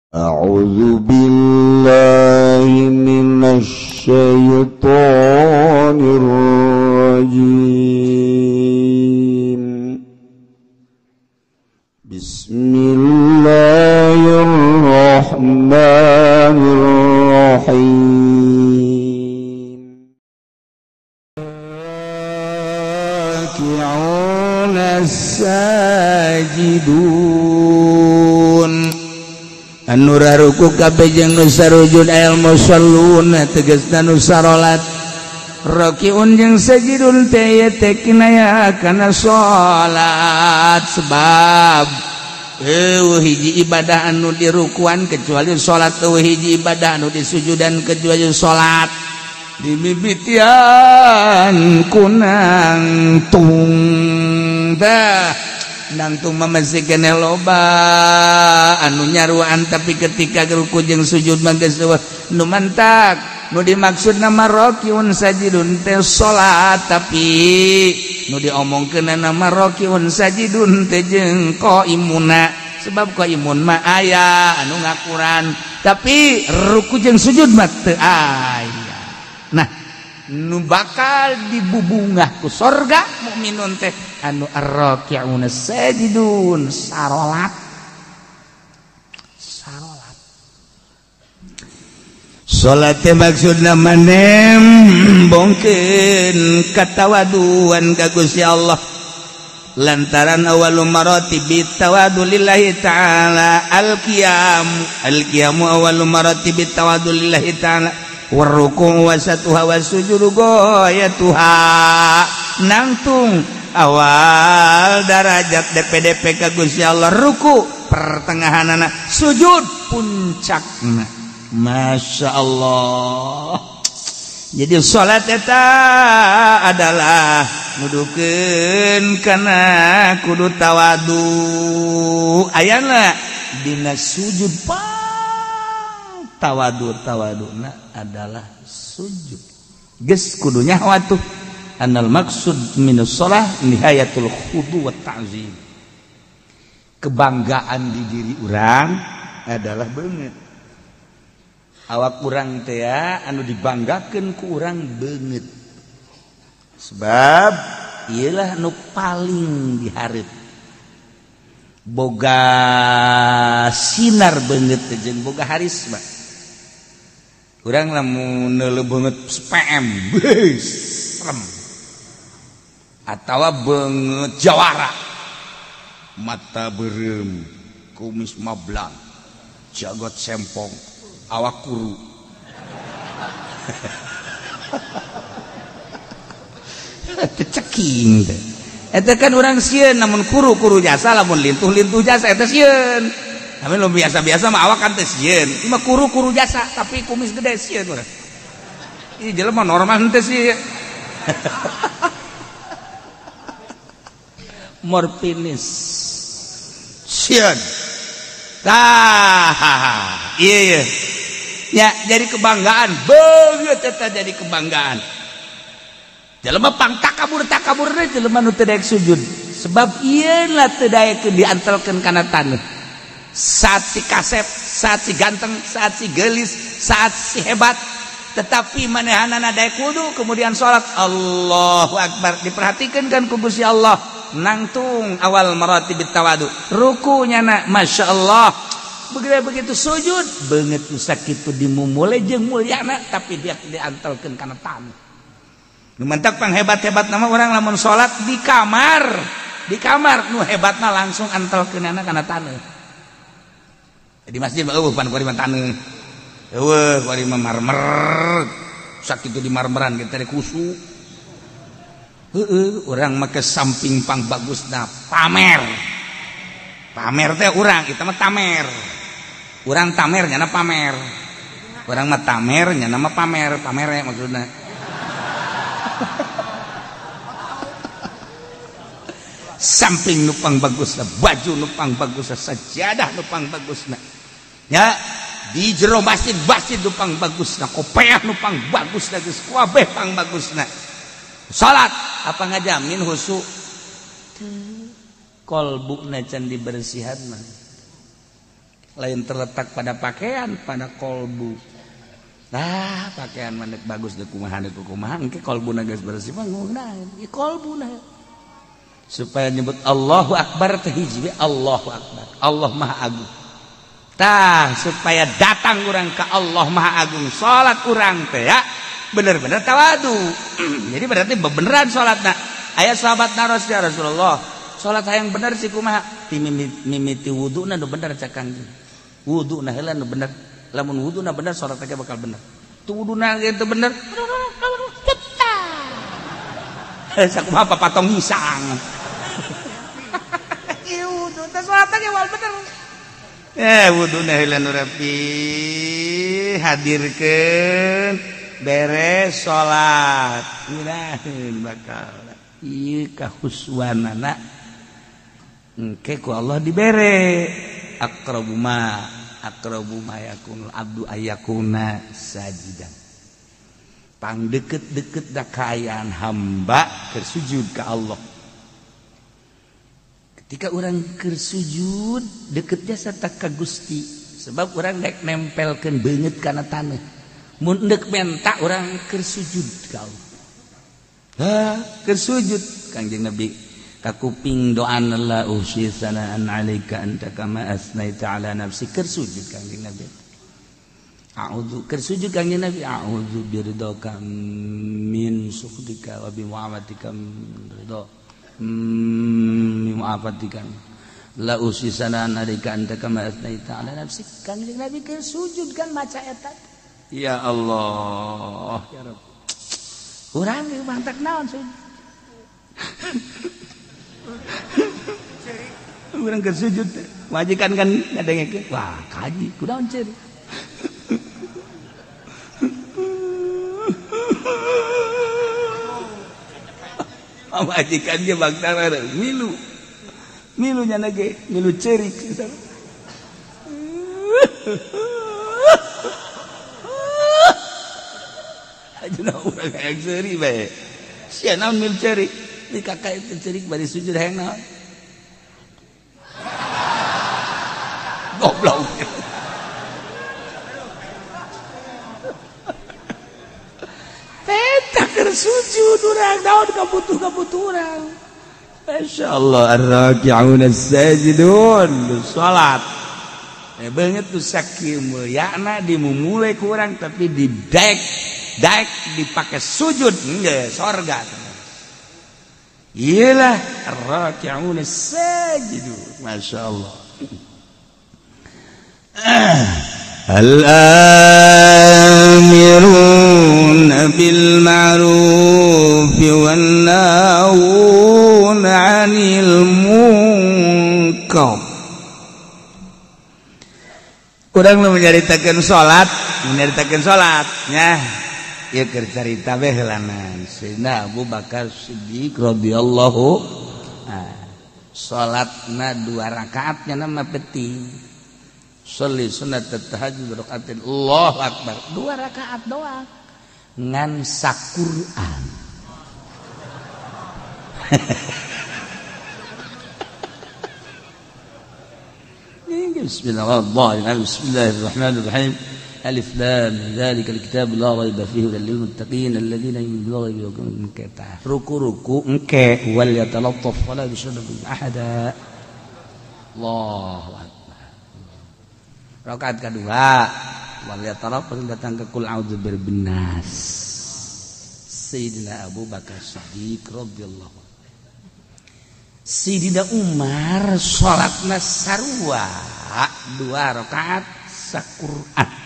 A'udzu billahi minasy syaithanir rajim. Bismillahirrahmanirrahim. Raki'una sajidun. Anu raruku kabeh jeung nu sarujud ayal musalluna tegasna nu sarolat rakiun jeung sajidun teh kinaya kana salat sebab hiji ibadah anu dirukuan kecuali salat hiji ibadah anu disujudan kecuali salat dimimitian kunang tungda nangtung mamazikeun loba anu nyaruan tapi ketika ruku jeung sujud mah geus nu mantak nu dimaksud nama rakiun sajidun teh salat tapi nu diomongkeun nama rakiun sajidun teh jeung qaimuna sebab qaimun mah aya anu ngakuran tapi ruku jeung sujud mah teu aya. Nah nu bakal dibubungah ku sorga mukminun teh anu ar-raki'una sajidun sarolat salat teh maksudna manem bongkeun katawaduan ka Gusti Allah lantaran awalul maratibi tawadu lillahi ta'ala al-qiyamu awalul maratibi tawadu lillahi ta'ala warruku wasatuha wasujudu goyatuha nangtung awal darajat DPDP ka Gusti Allah ruku pertengahanana sujud puncakna. Masya Allah. Jadi salat eta adalah nudukeun kana kudu tawadu ayana dina sujud tawaduna adalah sujud geus kudunya watuh anal maksud minus shalah nihayatul khudu wa ta'zim. Kebanggaan di diri urang adalah beungeut awak urang teh anu dibanggakeun ku urang beungeut sebab ieulah nu paling dihareup boga sinar beungeut jeung boga harisma. Urang lamun neuleuh beungeut SPM serem atawa beungeut jawara mata beureum kumis mablang jagot sempong awak kuru ceking teh eta kan urang sieun namun kuru jasa lamun lintuh jasa eta sieun. Tapi lo biasa-biasa mah awak kan teh sieun. Ieu mah kuru jasa tapi kumis gede sieun urang. Ieu jelema normal teh sieun. Morpinis. Sieun. Tah. Iya. Ya, jadi kebanggaan. Beungeut eta jadi kebanggaan. Jelema pangtakabur teh jelema nu teu daek sujud. Sebab ieu lah teu daekeun diantelkeun kana taneuh. Saat si kasep, saat si ganteng, saat si gelis, saat si hebat, tetapi manehanana daek wudu kemudian salat Allahu Akbar diperhatikan kan ku Gusti Allah nangtung awal maratibit tawadu rukunya na Masya Allah begitu sujud beungeut nu sakitu dimumule jeung mulyana tapi dia diantelkeun kana taneuh. Nu mantak panghebat-hebat nama orang lamun salat di kamar nu hebatna langsung antelkeunana kana taneuh. Di masjid mah pan kuari mah taneuh. Eueuh kuari mah marmer. Sakitu di marmeran kita teh kusu. Urang make samping pang bagusna pamer. Pamer teh urang kita mah tamer. Urang tamer nyana pamer. Urang mah tamer nyana mah pamer, pamere maksudna. Samping nupang bagusna, baju nupang bagusna, sajadah nupang bagusna. Ya, di jero masjid nupang bagusna, kopiah nupang bagusna, geus kabeh pang bagusna. Salat apa ngajamin husu? Kolbuna can dibersihan mah. lain terletak pada pakaian, pada kolbu. Nah, pakaian mandek bagus deh kumaha engke kolbuna geus bersih mah ngunaheun ieu kolbuna. Supaya nyebut Allahu Akbar teh hiji Allahu Akbar. Allah Maha Agung. Tah supaya datang urang ka Allah Maha Agung, salat urang teh ya bener-bener tawadu. Jadi berarti beneran salatna. Aya sahabatna Rasulullah, salat hayang bener sih kumaha? Ti mimiti wuduna nu bener cak Kangjeng. Wuduna heula nu bener. Lamun wuduna bener salat teh bakal bener. Tu wuduna ge teu bener. Sakumaha papatong hisang. Ieu wudu teh salat teh wal bener. Wuduna heula nu rapi hadirkeun beres salat. Miraheun bakal ieu kahuswanana engke ku Allah dibere aqrabu ma yakunul abdu ayakuna sajidan. Pang deket-deket da kaayaan hamba keur sujud ka Allah. Ketika orang keur sujud deket jasa ka Gusti, sebab orang rek nempelkeun beungeut kana taneuh. Mun deuk menta orang keur sujud ka Allah. Keur sujud Kangjeng Nabi kakuping doana la usyi sanaan alaika anta kama asnaita ala nafsi keur sujud Kangjeng Nabi. A'udzu keur sujud Kangjeng Nabi a'udzu biridaka min sukhdika wa bi mu'afatika ridha mu'afatika la usyi sanaan alaika anta kama asnaita ala nafsi. Kangjeng Nabi keur sujud kan maca eta. Ya Allah ya Rabb. Urang ge mantak naon sujud. Urang keur sujud majikan kan ngadengekeun wah kaji kunaon ceri. Majikan ge bagtara milu nya ge milu cerik. Ajeuna urang hayang ceuri bae. Sia naon milu cerik? Di kakak itu cerik bari sujud hayang naon? Goblok. Teta keur sujud urang naon kabutuh urang. Masyaallah ar-raki'un as-sajidun salat. Beungeut tuh sakieu mulyana dimumule ku urang tapi daek dipake sujud geus sorga. Iyalah ar-raki'un as-sajidun. Masyaallah. Al-amiruna bil ma'ruf wan nahuna 'anil munkar. Urang nu nyaritakeun salat nya ieu keur carita we heulanan Sayyidina Abu Bakar Siddiq radhiyallahu salatna 2 rakaat nya nama penting. Sholli sunat tahajjud rakaatin Allahu akbar 2 rakaat doang ngan saquran. Bismillahirrahmanirrahim. Alif lam dzalikal kitab la raiba fihi hudal lil muttaqin alladziina yu'minuna bil ghaibi. Ruku engke wal yatalattaf wala yushriku ahada. Allahu akbar. Rakaat kedua wal yatalattaf datang ke qul a'udzu birabbin nas. Sayyidina Abu Bakar Siddiq radhiyallahu. Sayyidina Umar salatna sarua 2 rakaat saquran.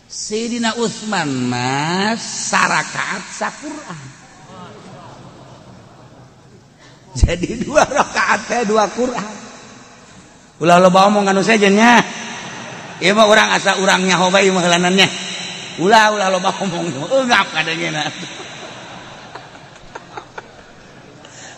Sayyidina Utsman mah sarakaat saquran. Jadi 2 rakaat teh 2 Quran. Ulah loba omong anu sejen nya. Ieu mah urang asa urangnya hobay mah heulanannya. Ulah loba omong eungap kadengena.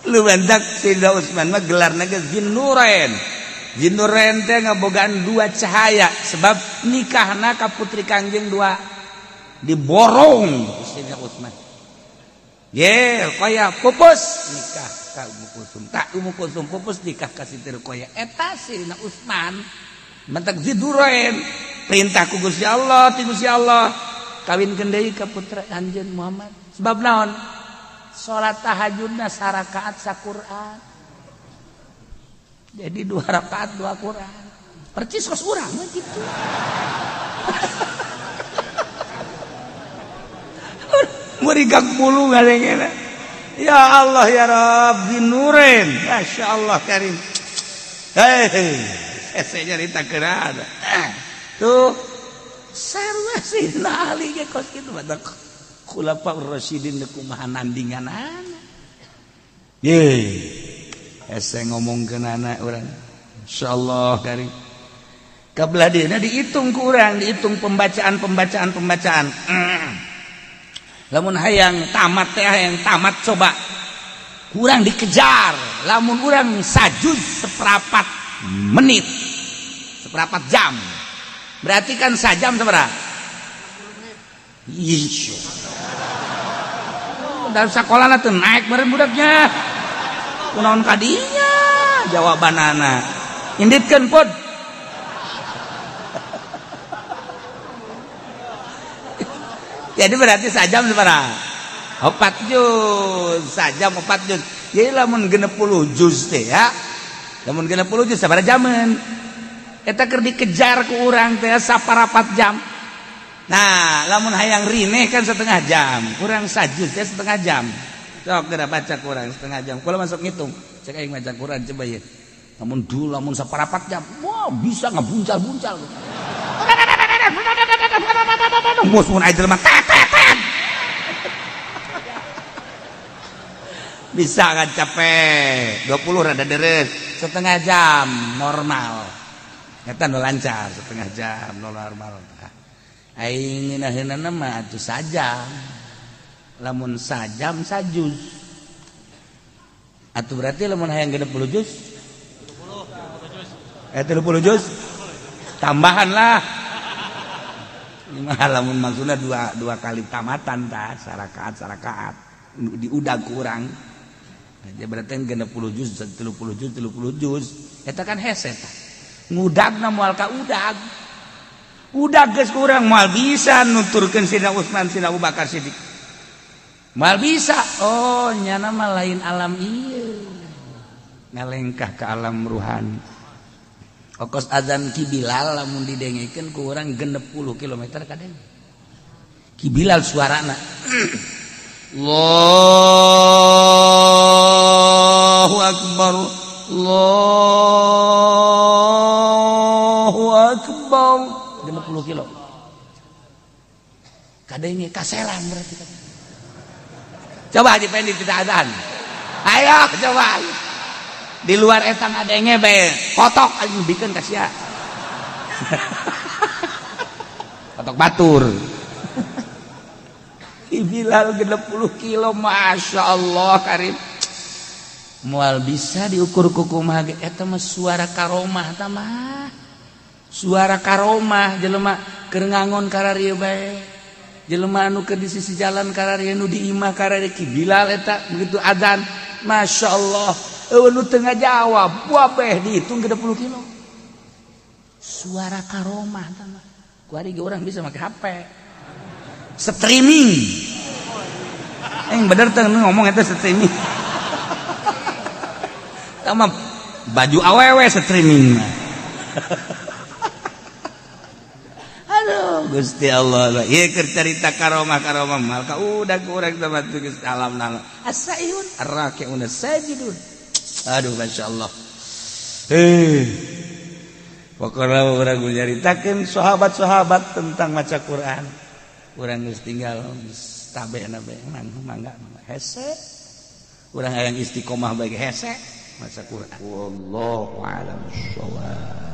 Lu bantak Sayyidina Utsman mah gelarna ge Zinnurain. Zinnurain teh ngabogaan 2 cahaya sebab nikahna ka putri Kangjeng 2 diborong Sayyidina Utsman. Ye, kaya pupus nikah ka Ummu Kulsum. Tak Ummu Kulsum pupus nikah ka Siti Ruqayyah. Eta Sayyidina Utsman mentak ziduren perintah ku Gusti Allah ti Gusti Allah kawinkeun deui ka putra anjeun Muhammad sebab naon salat tahajudna sarakaat saquran jadi 2 rakaat 2 Quran percis kos urang gitu murigak bulu ngadengena ya Allah ya Rabbi nurin Masya Allah karim saya cerita kerana tuh sarwa sih nali ge kos kitu badak khulafaur rasyidin kumaha nandingan anak ye ese ngomongkeun anak urang insyaallah karim kabelah dina dihitung ku urang dihitung pembacaan lamun hayang tamat teh hayang tamat coba kurang dikejar lamun urang sajuz seperempat menit seperempat jam berarti kan sajam seberapa iya dalam sekolah teh naik bareng budaknya kunaon kadinya jawabanana inditkeun pod jadi berarti sajam seberapa 4 juz sajam 4 juz jadi lamun 60 juz teh ya lamun 60 juz sabaraha jaman eta keur dikejar ku urang teh saparapat jam nah lamun hayang rineh kan setengah jam urang sajuz teh setengah jam sok geura baca kurang setengah jam kula masuk ngitung cek aing maca Quran coba ye lamun dulu lamun saparapat jam wah bisa ngabuncal-buncal mus mun aya jelema bisa kan capek 20 rada deres setengah jam normal eta nu lancar setengah jam normal aing ngeunaheunana mah atuh sajam lamun sajam sajuz atuh berarti lamun hayang 60 juz 30 juz tambahan lah lamun maksudna dua kali tamatan tah sarakaat diudag kurang jadi berarti 60 juz 30 juz eta kan hese tah ngudagna moal ka udag geus kurang moal bisa nuturkeun Sidina Utsman Sidina Abu Bakar Siddiq moal bisa oh nyana mah lain alam ieu ngalengkah ke alam ruhani ongkos azan Ki Bilal lamun didengekeun ku urang 60 km kadang Ki Bilal suarana Allahu akbar Allahu akbar 50 kilo kadenge kaselang berarti coba dipendi kita azan ayo coba di luar eta ngadenge bae kotok aja bikin kasia kotok batur Bilal 60 kilo Masya Allah karim moal bisa diukur kukumaha ge eta mah suara karomah tah mah suara karomah jelema keur ngangon kararieu bae jelema anu keur di sisi jalan kararieu nu di imah kararieu Ki Bilal eta begitu adzan Masya Allah nu tengah jawab wabeh dihitung 30 kilo suara karomah tama ku ari ge urang bisa make HP streaming bener teh ngomong eta streaming tama baju awewe streaming aduh Gusti Allah ieu keur carita karomah mal ka udah urang teh batu geus alam nang asaihun arraqiun sajidun aduh Masya Allah pokoknya orang nyaritakeun sahabat-sahabat tentang maca Quran urang geus tinggal tabena bae mangga hese urang hayang istiqomah bae hese maca Quran wallahu a'lam bissawab.